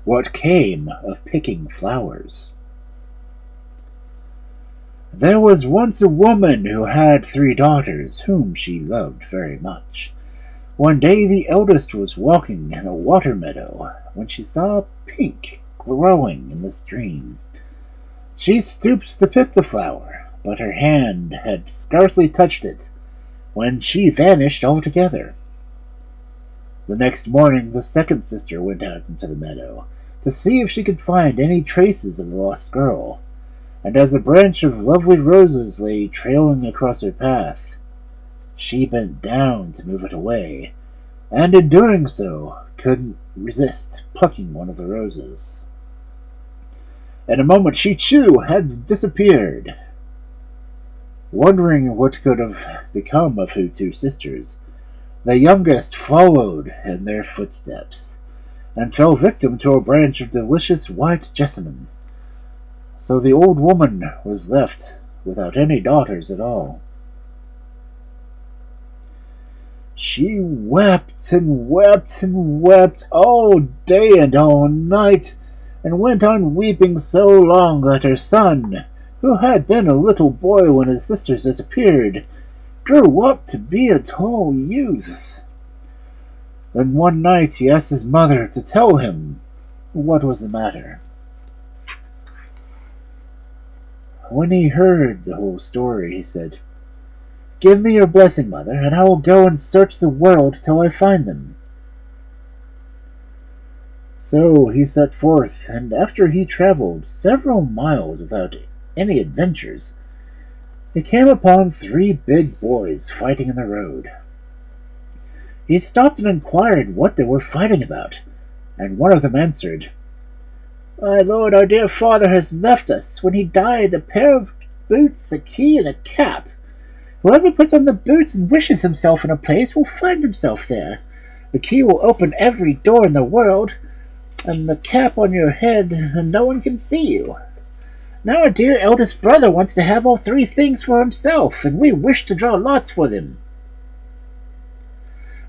What came of picking flowers? There was once a woman who had 3 daughters, whom she loved very much. One day the eldest was walking in a water meadow when she saw pink growing in the stream. She stooped to pick the flower, but her hand had scarcely touched it when she vanished altogether. The next morning the second sister went out into the meadow to see if she could find any traces of the lost girl, and as a branch of lovely roses lay trailing across her path, she bent down to move it away, and in doing so couldn't resist plucking one of the roses. In a moment she too had disappeared. Wondering what could have become of her 2 sisters, the youngest followed in their footsteps, and fell victim to a branch of delicious white jessamine. So the old woman was left without any daughters at all. She wept and wept and wept all day and all night, and went on weeping so long that her son, who had been a little boy when his sisters disappeared, grew up to be a tall youth. Then one night he asked his mother to tell him what was the matter. When he heard the whole story, he said, "Give me your blessing, mother, and I will go and search the world till I find them." So he set forth, and after he traveled several miles without any adventures, he came upon 3 big boys fighting in the road. He stopped and inquired what they were fighting about, and one of them answered, "My lord, our dear father has left us, when he died, a pair of boots, a key, and a cap. Whoever puts on the boots and wishes himself in a place will find himself there. The key will open every door in the world, and the cap on your head, and no one can see you. Now our dear eldest brother wants to have all 3 things for himself, and we wish to draw lots for them."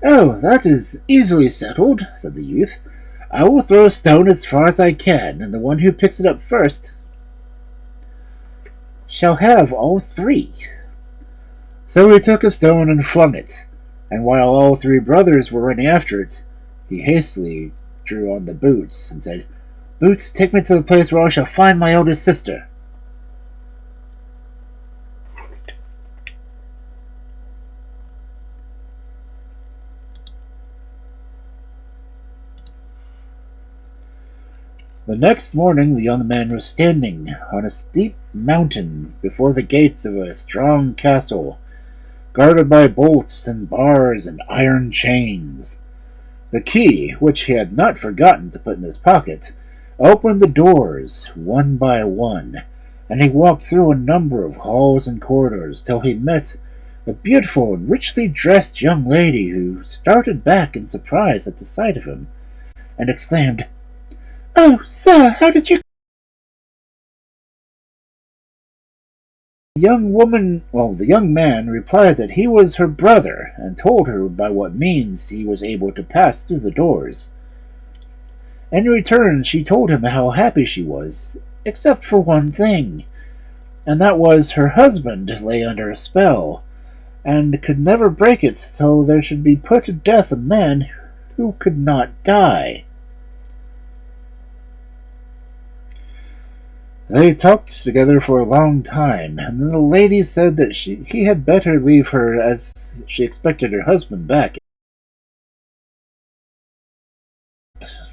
"Oh, that is easily settled," said the youth. "I will throw a stone as far as I can, and the one who picks it up first shall have all 3. So he took a stone and flung it, and while all 3 brothers were running after it, he hastily drew on the boots and said, "Boots, take me to the place where I shall find my eldest sister." The next morning the young man was standing on a steep mountain before the gates of a strong castle, guarded by bolts and bars and iron chains. The key, which he had not forgotten to put in his pocket, opened the doors one by one, and he walked through a number of halls and corridors till he met a beautiful and richly dressed young lady who started back in surprise at the sight of him, and exclaimed, "Oh, sir, how did you—" The young man replied that he was her brother, and told her by what means he was able to pass through the doors. In return, she told him how happy she was, except for one thing, and that was her husband lay under a spell, and could never break it till there should be put to death a man who could not die. They talked together for a long time, and then the lady said that he had better leave her, as she expected her husband back.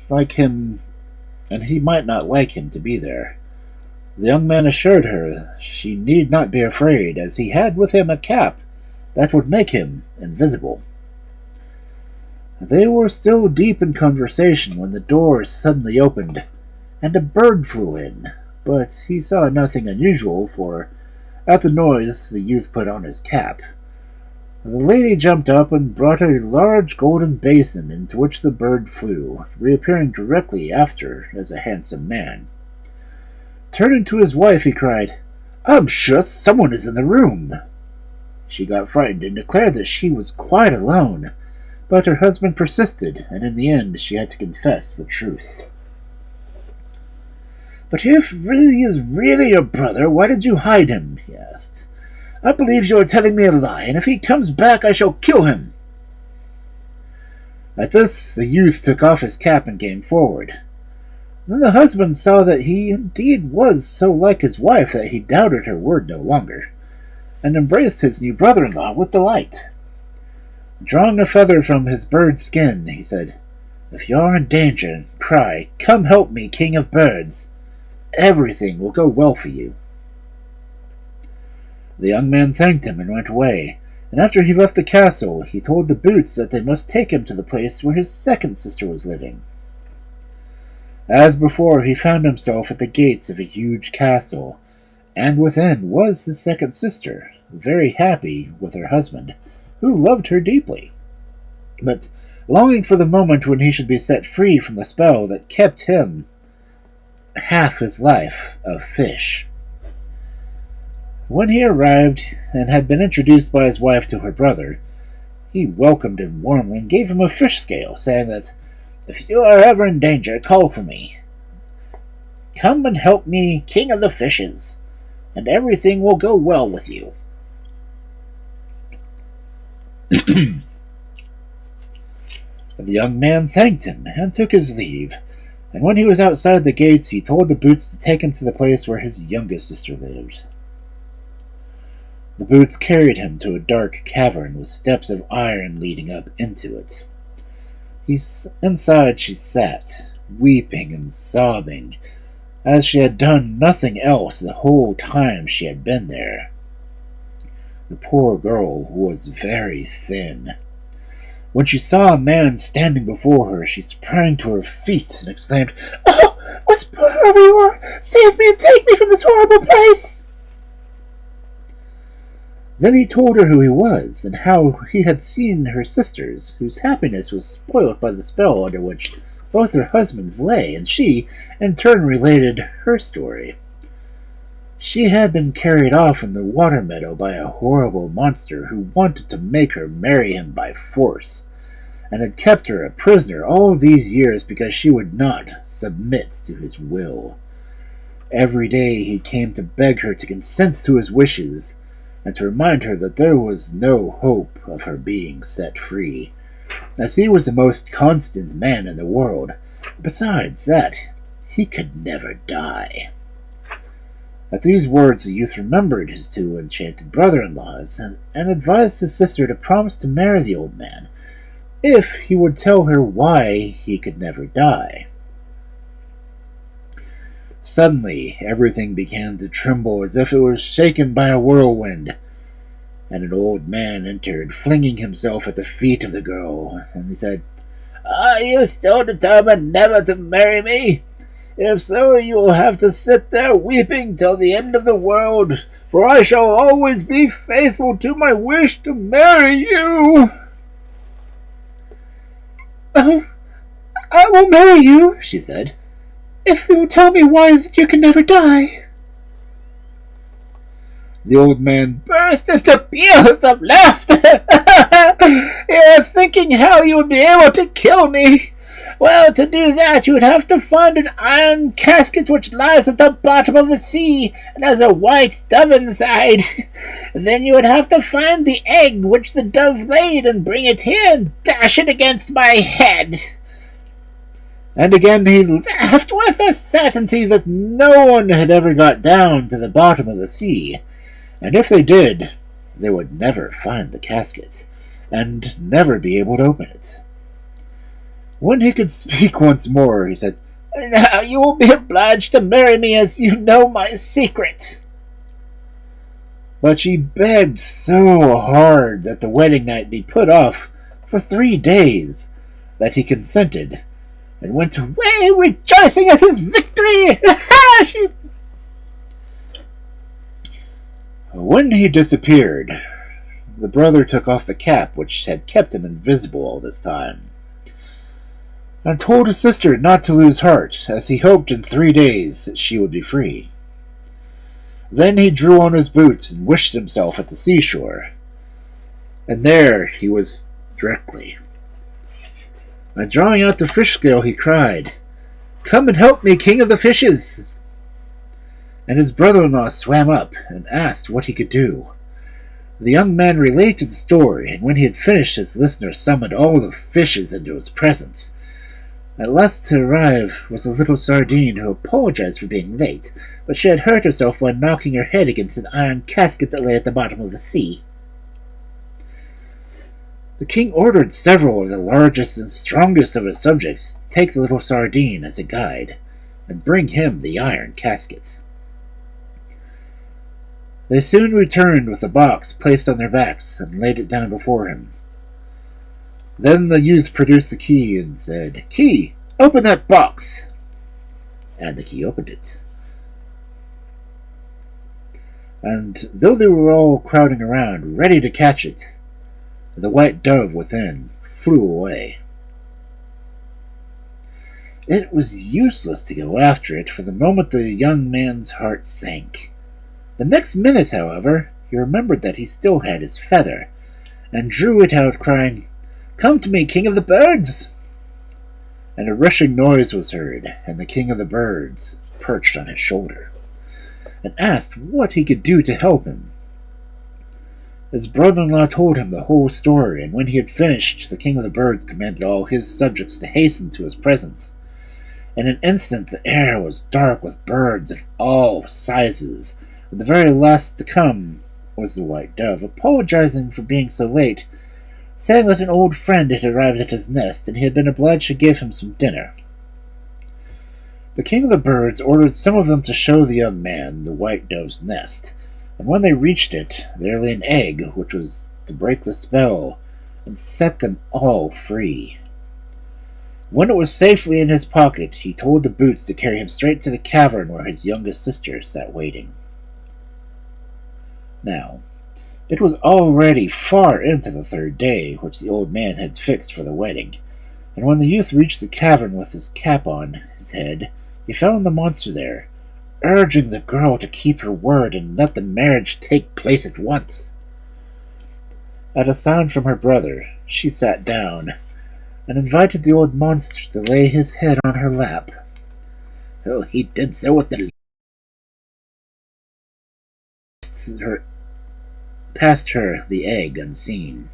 Like him, and he might not like him to be there. The young man assured her she need not be afraid, as he had with him a cap that would make him invisible. They were still deep in conversation when the door suddenly opened, and a bird flew in. But he saw nothing unusual, for at the noise the youth put on his cap. The lady jumped up and brought a large golden basin into which the bird flew, reappearing directly after as a handsome man. Turning to his wife, he cried, "I'm sure someone is in the room." She got frightened and declared that she was quite alone, but her husband persisted, and in the end she had to confess the truth. "But if he is really your brother, why did you hide him?" he asked. "I believe you are telling me a lie, and if he comes back I shall kill him." At this, the youth took off his cap and came forward. Then the husband saw that he indeed was so like his wife that he doubted her word no longer, and embraced his new brother-in-law with delight. Drawing a feather from his bird's skin, he said, "If you are in danger, cry, 'Come help me, king of birds.' Everything will go well for you." The young man thanked him and went away, and after he left the castle, he told the Boots that they must take him to the place where his second sister was living. As before, he found himself at the gates of a huge castle, and within was his second sister, very happy with her husband, who loved her deeply, but longing for the moment when he should be set free from the spell that kept him half his life of fish. When he arrived and had been introduced by his wife to her brother, he welcomed him warmly and gave him a fish scale, saying that, "If you are ever in danger, call for me. Come and help me, king of the fishes, and everything will go well with you." The young man thanked him and took his leave, and when he was outside the gates he told the Boots to take him to the place where his youngest sister lived. The Boots carried him to a dark cavern with steps of iron leading up into it. Inside she sat, weeping and sobbing, as she had done nothing else the whole time she had been there. The poor girl was very thin. When she saw a man standing before her, she sprang to her feet and exclaimed, "Oh, whisper whoever you are! Save me and take me from this horrible place!" Then he told her who he was, and how he had seen her sisters, whose happiness was spoilt by the spell under which both their husbands lay, and she, in turn, related her story. She had been carried off in the water meadow by a horrible monster who wanted to make her marry him by force, and had kept her a prisoner all these years because she would not submit to his will. Every day he came to beg her to consent to his wishes, and to remind her that there was no hope of her being set free, as he was the most constant man in the world. Besides that, he could never die. At these words the youth remembered his two enchanted brother-in-laws, and advised his sister to promise to marry the old man, if he would tell her why he could never die. Suddenly everything began to tremble as if it was shaken by a whirlwind, and an old man entered, flinging himself at the feet of the girl, and he said, "Are you still determined never to marry me? If so, you will have to sit there weeping till the end of the world, for I shall always be faithful to my wish to marry you." "Oh, I will marry you," she said, "if you will tell me why that you can never die." The old man burst into peals of laughter. "You are thinking how you would be able to kill me. Well, to do that you would have to find an iron casket which lies at the bottom of the sea and has a white dove inside. Then you would have to find the egg which the dove laid and bring it here and dash it against my head." And again he laughed with a certainty that no one had ever got down to the bottom of the sea, and if they did, they would never find the casket, and never be able to open it. When he could speak once more, he said, "Now you will be obliged to marry me, as you know my secret." But she begged so hard that the wedding night be put off for 3 days that he consented, and went away rejoicing at his victory. When he disappeared, the brother took off the cap which had kept him invisible all this time, and told his sister not to lose heart, as he hoped in 3 days she would be free. Then he drew on his boots and wished himself at the seashore, and there he was directly. And drawing out the fish scale, he cried, "Come and help me, king of the fishes!" and his brother-in-law swam up and asked what he could do. The young man related the story, and when he had finished, his listener summoned all the fishes into his presence. At last to arrive was a little sardine who apologized for being late, but she had hurt herself by knocking her head against an iron casket that lay at the bottom of the sea. The king ordered several of the largest and strongest of his subjects to take the little sardine as a guide, and bring him the iron casket. They soon returned with the box placed on their backs and laid it down before him. Then the youth produced the key and said, "Key, open that box!" And the key opened it. And though they were all crowding around, ready to catch it, the white dove within flew away. It was useless to go after it, for the moment the young man's heart sank. The next minute, however, he remembered that he still had his feather, and drew it out, crying, "Come to me, King of the Birds!" And a rushing noise was heard, and the King of the Birds perched on his shoulder, and asked what he could do to help him. His brother-in-law told him the whole story, and when he had finished, the King of the Birds commanded all his subjects to hasten to his presence. In an instant the air was dark with birds of all sizes, and the very last to come was the white dove, apologizing for being so late, saying that an old friend had arrived at his nest, and he had been obliged to give him some dinner. The King of the Birds ordered some of them to show the young man the white dove's nest, and when they reached it, there lay an egg, which was to break the spell and set them all free. When it was safely in his pocket, he told the boots to carry him straight to the cavern where his youngest sister sat waiting. Now, it was already far into the third day, which the old man had fixed for the wedding, and when the youth reached the cavern with his cap on his head, he found the monster there, urging the girl to keep her word and let the marriage take place at once. At a sign from her brother, she sat down, and invited the old monster to lay his head on her lap. Oh, he did so with the passed her the egg unseen.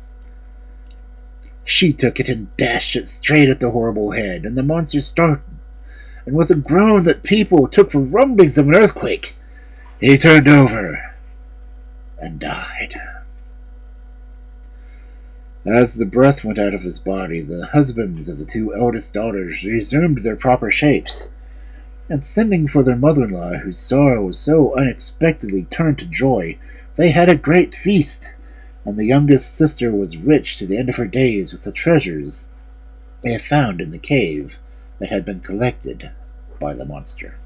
She took it and dashed it straight at the horrible head, and the monster started, and with a groan that people took for rumblings of an earthquake, he turned over and died. As the breath went out of his body, the husbands of the two eldest daughters resumed their proper shapes, and sending for their mother-in-law, whose sorrow was so unexpectedly turned to joy, they had a great feast, and the youngest sister was rich to the end of her days with the treasures they had found in the cave that had been collected by the monster.